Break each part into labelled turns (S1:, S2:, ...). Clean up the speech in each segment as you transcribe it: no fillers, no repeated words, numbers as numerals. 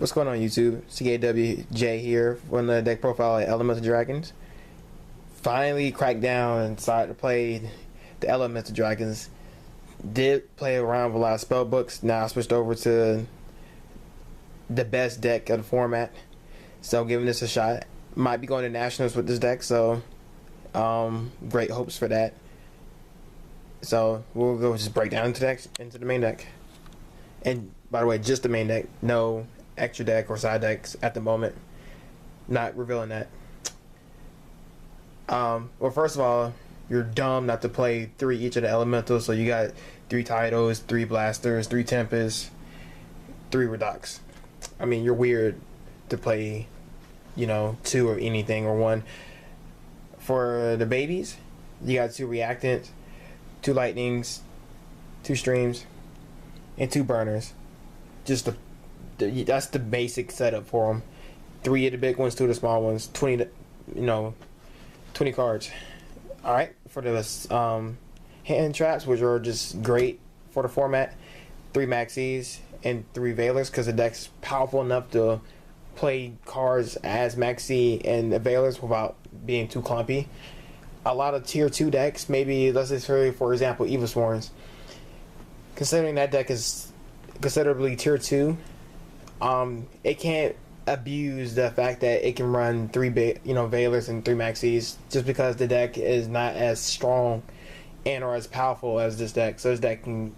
S1: What's going on YouTube? CAWJ here from the deck profile at Elemental Dragons. Finally cracked down and started to play the Elemental Dragons. Did play around with a lot of spell books. Now I switched over to the best deck of the format. So giving this a shot. Might be going to Nationals with this deck, so great hopes for that. So we'll go just break down into the main deck. And by the way, just the main deck, no extra deck or side decks at the moment. Not revealing that. Well, first of all, you're dumb not to play 3 each of the elementals. So you got 3 Tidals, 3 Blasters, 3 Tempest, 3 Redox. I mean, you're weird to play, 2 or anything or 1. For the babies, you got 2 Reactants, 2 Lightnings, 2 Streams, and 2 Burners. Just that's the basic setup for them. 3 of the big ones, 2 of the small ones. 20 cards. All right, for the hand traps, which are just great for the format. 3 Maxx's and 3 Veilers, because the deck's powerful enough to play cards as Maxx and the Veilers without being too clumpy. A lot of tier 2 decks, maybe let's say for example Evil Swarms. Considering that deck is considerably tier 2, it can't abuse the fact that it can run 3 Veilers and 3 Maxx's, just because the deck is not as strong and or as powerful as this deck. So this deck can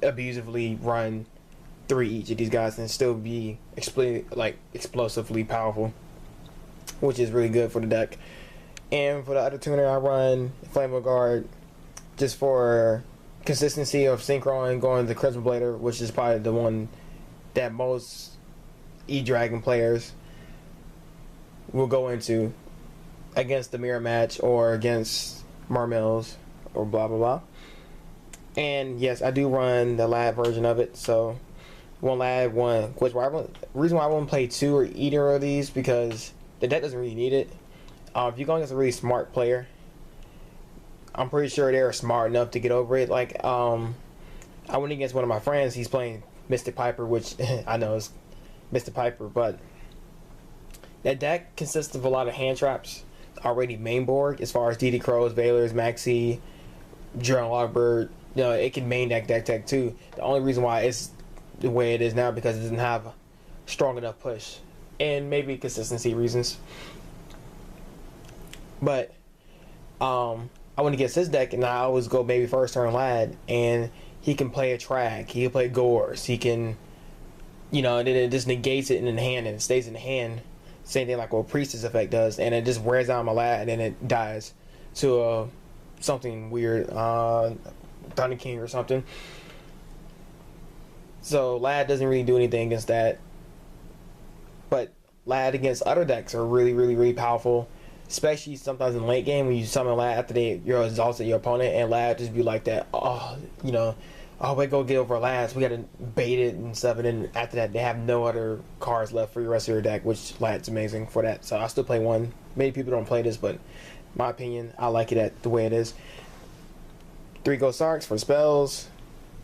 S1: abusively run 3 each of these guys and still be explosively powerful, which is really good for the deck. And for the other tuner, I run Flamvell Guard just for consistency of synchro and going to Crimson Blader, which is probably the one that most E-Dragon players will go into against the mirror match or against Marmels or blah blah blah. And yes, I do run the lab version of it, so 1 lab, 1 reason why I won't play 2 or either of these, because the deck doesn't really need it. If you're going against a really smart player, I'm pretty sure they're smart enough to get over it. Like I went against one of my friends. He's playing Mystic Piper, which I know is Mystic Piper, but that deck consists of a lot of hand traps already main board, as far as DD Crows, Veilers, Maxx, Journal Logbird. It can main deck too. The only reason why it's the way it is now because it doesn't have a strong enough push, and maybe consistency reasons. But I went against his deck, and I always go maybe first turn lad, and he can play a track, he can play Gores, he can, and then it just negates it in the hand and it stays in the hand. Same thing like what Priestess effect does, and it just wears down my lad and then it dies to something weird, Thunder King or something. So lad doesn't really do anything against that, but lad against other decks are really, really, really powerful. Especially sometimes in late game when you summon lad after you're exhausted your opponent, and lad just be like that. We go get over lads. We gotta bait it and stuff, and then after that they have no other cards left for the rest of your deck, which lad's amazing for that. So I still play 1. Many people don't play this, but in my opinion, I like it the way it is. 3 Gold Sarcs for spells.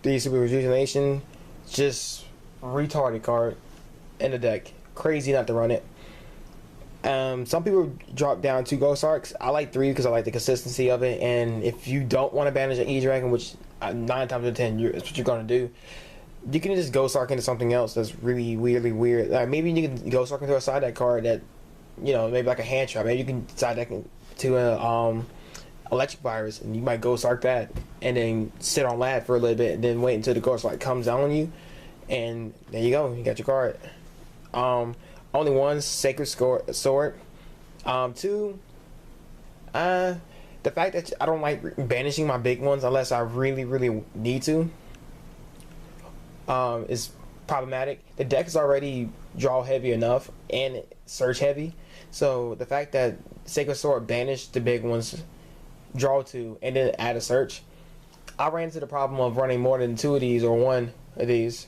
S1: 3 Super Rejuvenation. Just retarded card in the deck. Crazy not to run it. Some people drop down 2 Gold Sarcs. I like 3 because I like the consistency of it. And if you don't want to banish an E-Dragon, which 9 times out of 10 that's what you're going to do, you can just Gold Sarc into something else that's really weirdly weird. Maybe you can Gold Sarc into a side deck card that, maybe like a hand trap. Maybe you can side deck to a Electric Virus, and you might Gold Sarc that and then sit on lad for a little bit and then wait until the Gold Sarc comes down on you, and there you go, you got your card. Only 1 Sacred Sword. 2, the fact that I don't like banishing my big ones unless I really, really need to, is problematic. The deck is already draw heavy enough and search heavy, so the fact that Sacred Sword banished the big ones, draw 2, and then add a search, I ran into the problem of running more than 2 of these or 1 of these.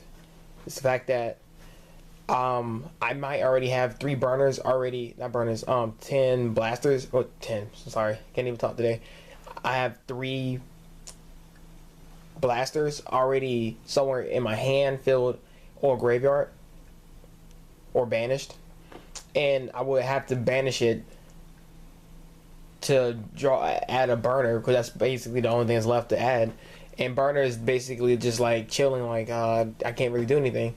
S1: It's the fact that I might already have 3 burners already, not burners, 10 blasters, or 10, sorry, can't even talk today. I have 3 blasters already somewhere in my hand, field, or graveyard. or banished, and I would have to banish it to add a burner, because that's basically the only thing that's left to add. And burner is basically just like chilling, like I can't really do anything.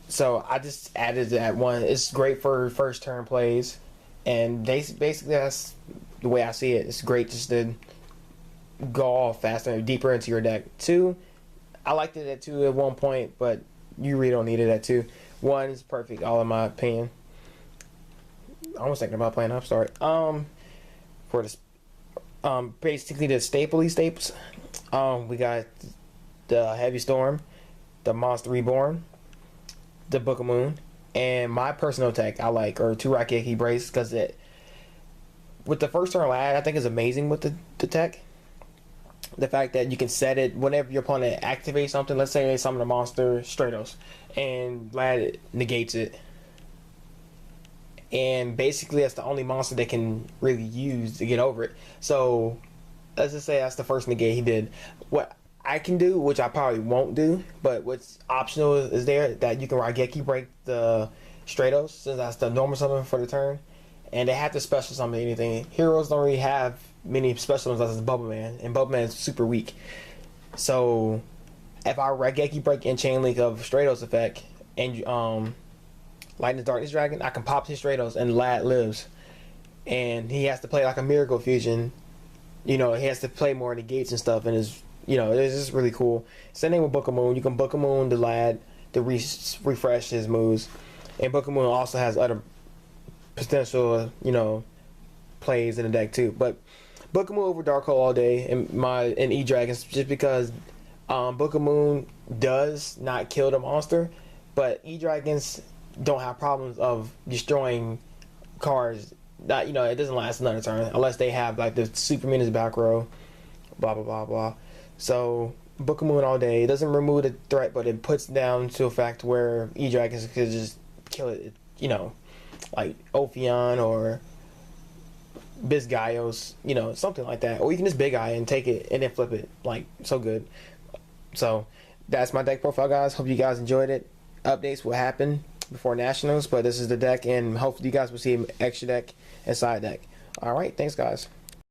S1: So I just added that one. It's great for first turn plays, and basically that's the way I see it. It's great just to go off faster, deeper into your deck. 2, I liked it at 2 at one point, but you really don't need it at 2. 1 is perfect, all in my opinion. I was thinking about playing Upstart. For this, basically the staples. We got the Heavy Storm, the Monster Reborn, the Book of Moon, and my personal tech I like are 2 Raigeki Breaks, because it with the first turn lad I think is amazing with the tech. The fact that you can set it whenever your opponent activates something. Let's say they summon a monster Stratos, and lad negates it. And basically that's the only monster they can really use to get over it. So let's just say that's the first negate he did. What I can do, which I probably won't do, but what's optional is there, that you can Raigeki Break the Stratos, since that's the normal summon for the turn. And they have to special summon anything. Heroes don't really have many special summons unless it's Bubble Man, and Bubble Man is super weak. So if I Raigeki Break and Chain Link of Stratos effect, and Lightning Darkness Dragon, I can pop his Stratos and lad lives. And he has to play like a Miracle Fusion. He has to play more negates and stuff, and it's just really cool. Same thing with Book of Moon. You can Book of Moon the lad to refresh his moves. And Book of Moon also has other potential, plays in the deck too. But Book of Moon over Dark Hole all day in E-Dragons, just because Book of Moon does not kill the monster, but E-Dragons don't have problems of destroying cards. That it doesn't last another turn unless they have like the super minions back row, blah blah blah blah. So Book of Moon all day. It doesn't remove the threat, but it puts down to a fact where E-Dragons could just kill it, like Ophion or Bisgaios, something like that. Or you can just Big Eye and take it and then flip it, like, so good. So that's my deck profile, guys. Hope you guys enjoyed it. Updates will happen before Nationals, but this is the deck, and hopefully you guys will see an extra deck and side deck. Alright, thanks guys.